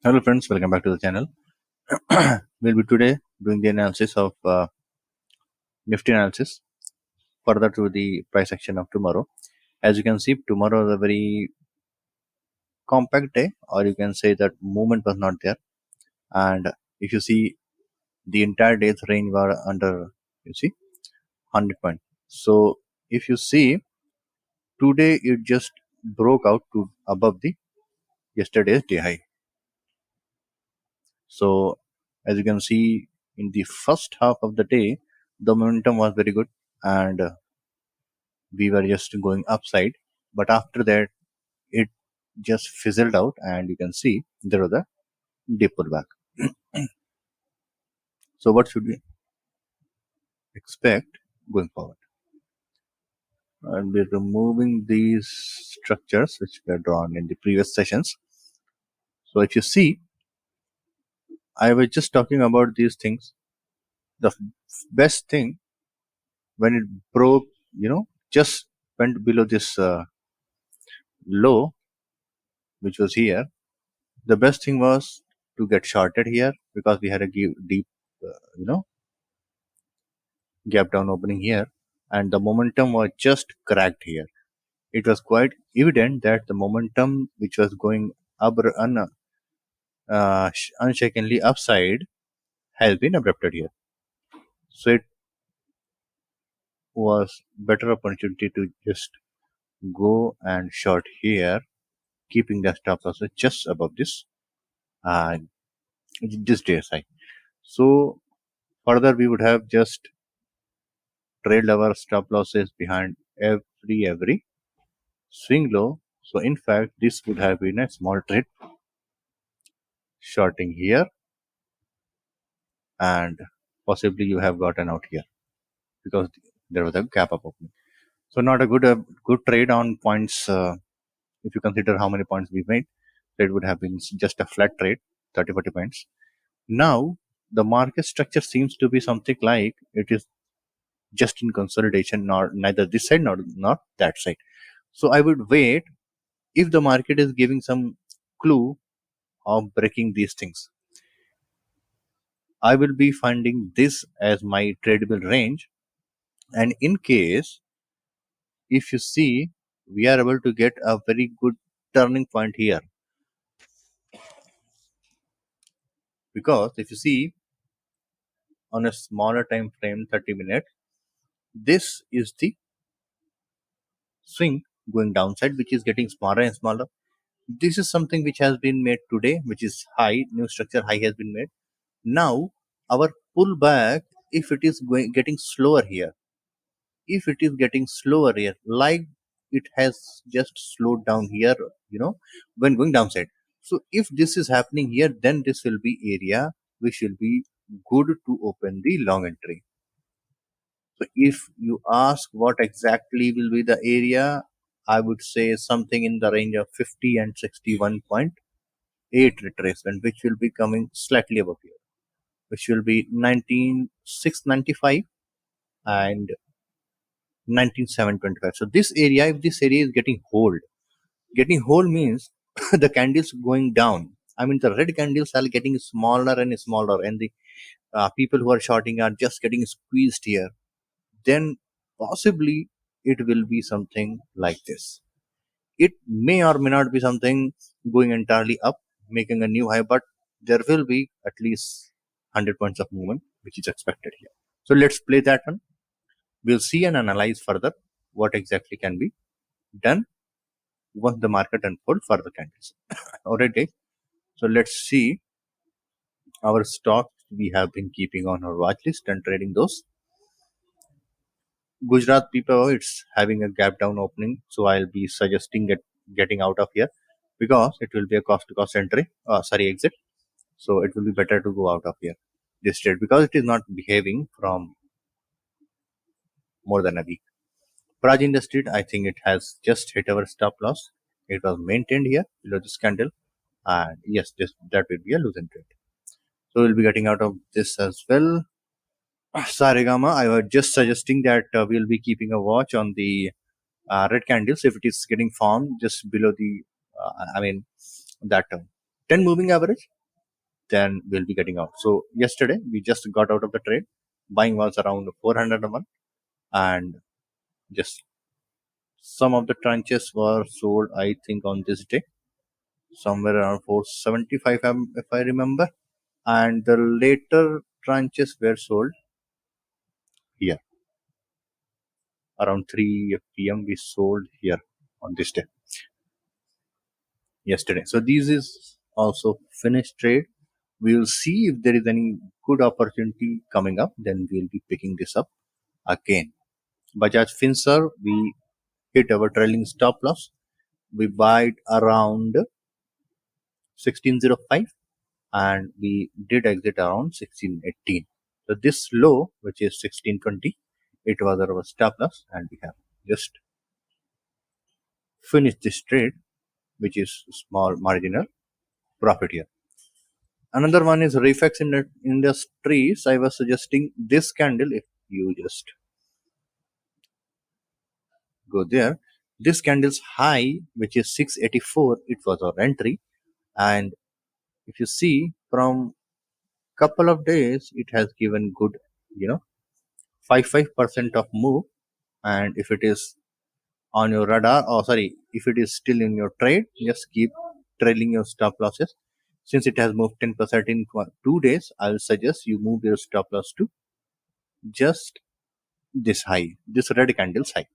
Hello friends, welcome back to the channel. We'll be today doing the analysis of Nifty Analysis further to the price action of tomorrow. As you can see, tomorrow is a very compact day, or you can say that movement was not there. And if you see, the entire day's range were under, you see, 100 points. So if you see, today it just broke out to above the yesterday's day high. So as you can see, in the first half of the day, the momentum was very good, and we were just going upside. But after that, it just fizzled out, and you can see there was a deep pullback. So what should we expect going forward? I'll be removing these structures which were drawn in the previous sessions. So if you see, I was just talking about these things. The best thing, when it broke, just went below this low, which was here. The best thing was to get shorted here, because we had a deep, you know, gap down opening here, and the momentum was just cracked here. It was quite evident that the momentum which was going unshakenly upside has been abrupted here. So it was better opportunity to just go and short here, keeping the stop loss just above uh, this day's high. So further, we would have just trailed our stop losses behind every swing low. So in fact, this would have been a small trade shorting here, and possibly you have gotten out here because there was a gap up opening. So not a good trade on points. If you consider how many points we made, it would have been just a flat trade, 30-40 points. Now the market structure seems to be something like it is just in consolidation, nor neither this side nor not that side. So I would wait if the market is giving some clue of breaking these things. I will be finding this as my tradable range, and in case, if you see, we are able to get a very good turning point here, because if you see on a smaller time frame, 30 minutes, this is the swing going downside, which is getting smaller and smaller. This is something which has been made today, which is high, new structure high has been made. Now our pullback, if it is getting slower here, if it is getting slower here, like it has just slowed down here, when going downside. So if this is happening here, then this will be area which will be good to open the long entry. So if you ask what exactly will be the area, I would say something in the range of 50 and 61.8 retracement, which will be coming slightly above here, which will be 19,695 and 19,725. So this area, if this area is getting hold means the candles going down. I mean, the red candles are getting smaller and smaller, and the people who are shorting are just getting squeezed here. Then possibly it will be something like this. It may or may not be something going entirely up, making a new high, but there will be at least 100 points of movement, which is expected here. So let's play that one. We'll see and analyze further what exactly can be done once the market unfold further candles. Alright, guys. So let's see our stocks we have been keeping on our watch list and trading those. Gujarat people, it's having a gap down opening, so I'll be suggesting getting out of here, because it will be a cost to cost entry. Exit. So it will be better to go out of here this trade, because it is not behaving from more than a week. Praj Industries, I think it has just hit our stop loss. It was maintained here below this candle, and yes, that will be a losing trade. So we'll be getting out of this as well. Saregama, I was just suggesting that we'll be keeping a watch on the red candles if it is getting formed just below the, I mean, that term. 10 moving average, then we'll be getting out. So yesterday we just got out of the trade. Buying was around 401, and just some of the tranches were sold, I think, on this day, somewhere around 475, if I remember. And the later tranches were sold here around 3 p.m. We sold here on this day yesterday. So this is also finished trade. We will see if there is any good opportunity coming up, then we'll be picking this up again. Bajaj Finserv, we hit our trailing stop loss. We bought around 1605 and we did exit around 1618. So this low, which is 1620, it was our stop loss, and we have just finished this trade, which is small marginal profit here. Another one is Reflex Industries. I was suggesting this candle. If you just go there, this candle's high, which is 684, it was our entry. And if you see from couple of days, it has given good, 5% of move. And if it is on your radar, or sorry, if it is still in your trade, just keep trailing your stop losses. Since it has moved 10% in 2 days, I will suggest you move your stop loss to just this high, this red candle's high,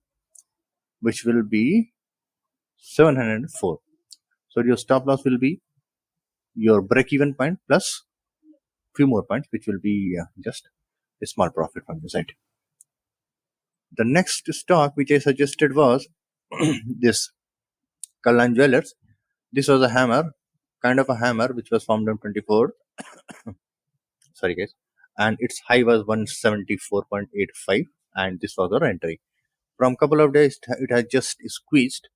which will be 704. So your stop loss will be your break even point plus few more points, which will be just a small profit from the side. The next stock which I suggested was this Kalyan Jewelers. This was a hammer, kind of a hammer, which was formed on 24th. Sorry, guys. And its high was 174.85, and this was our entry. From couple of days, it has just squeezed.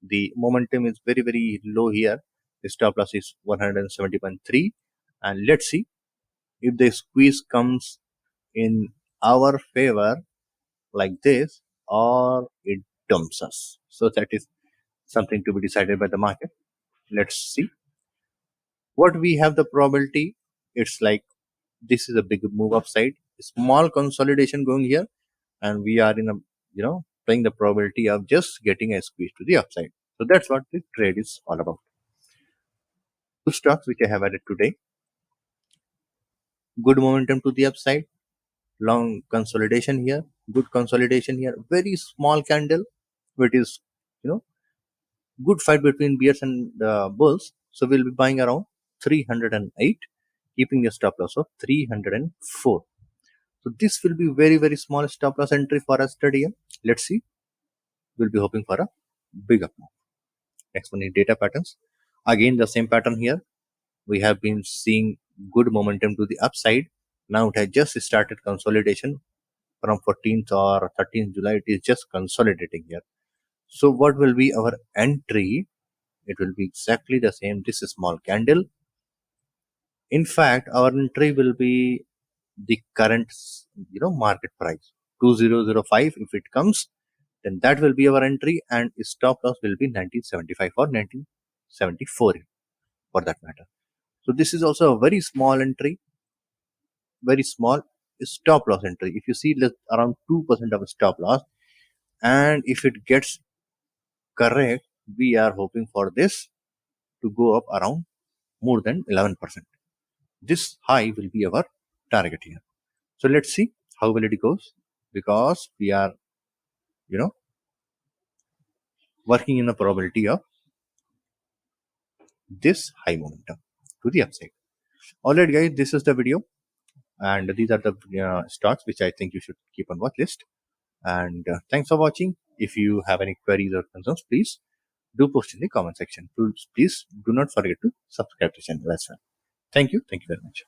The momentum is very, very low here. The stop loss is 170.3. And let's see if the squeeze comes in our favor like this, or it dumps us. So that is something to be decided by the market. Let's see what we have the probability. It's like this is a big move upside, small consolidation going here, and we are in a playing the probability of just getting a squeeze to the upside. So that's what the trade is all about. Two stocks which I have added today. Good momentum to the upside, long consolidation here, good consolidation here, very small candle, which is you know good fight between bears and bulls. So we'll be buying around 308, keeping a stop loss of 304. So this will be very, very small stop loss entry for us today. Let's see. We'll be hoping for a big up move. Next one is data patterns. Again, the same pattern here. We have been seeing good momentum to the upside. Now it has just started consolidation from 14th or 13th July. It is just consolidating here. So what will be our entry? It will be exactly the same. This is small candle. In fact, our entry will be the current market price 2005. If it comes, then that will be our entry, and stop loss will be 1975 or 1974 for that matter. So this is also a very small entry, very small stop loss entry. If you see around 2% of a stop loss, and if it gets correct, we are hoping for this to go up around more than 11%. This high will be our target here. So let's see how well it goes, because we are working in a probability of this high momentum to the upside. Alright guys, this is the video, and these are the stocks which I think you should keep on watch list. And thanks for watching. If you have any queries or concerns, please do post in the comment section. Please do not forget to subscribe to the channel as well. Thank you very much.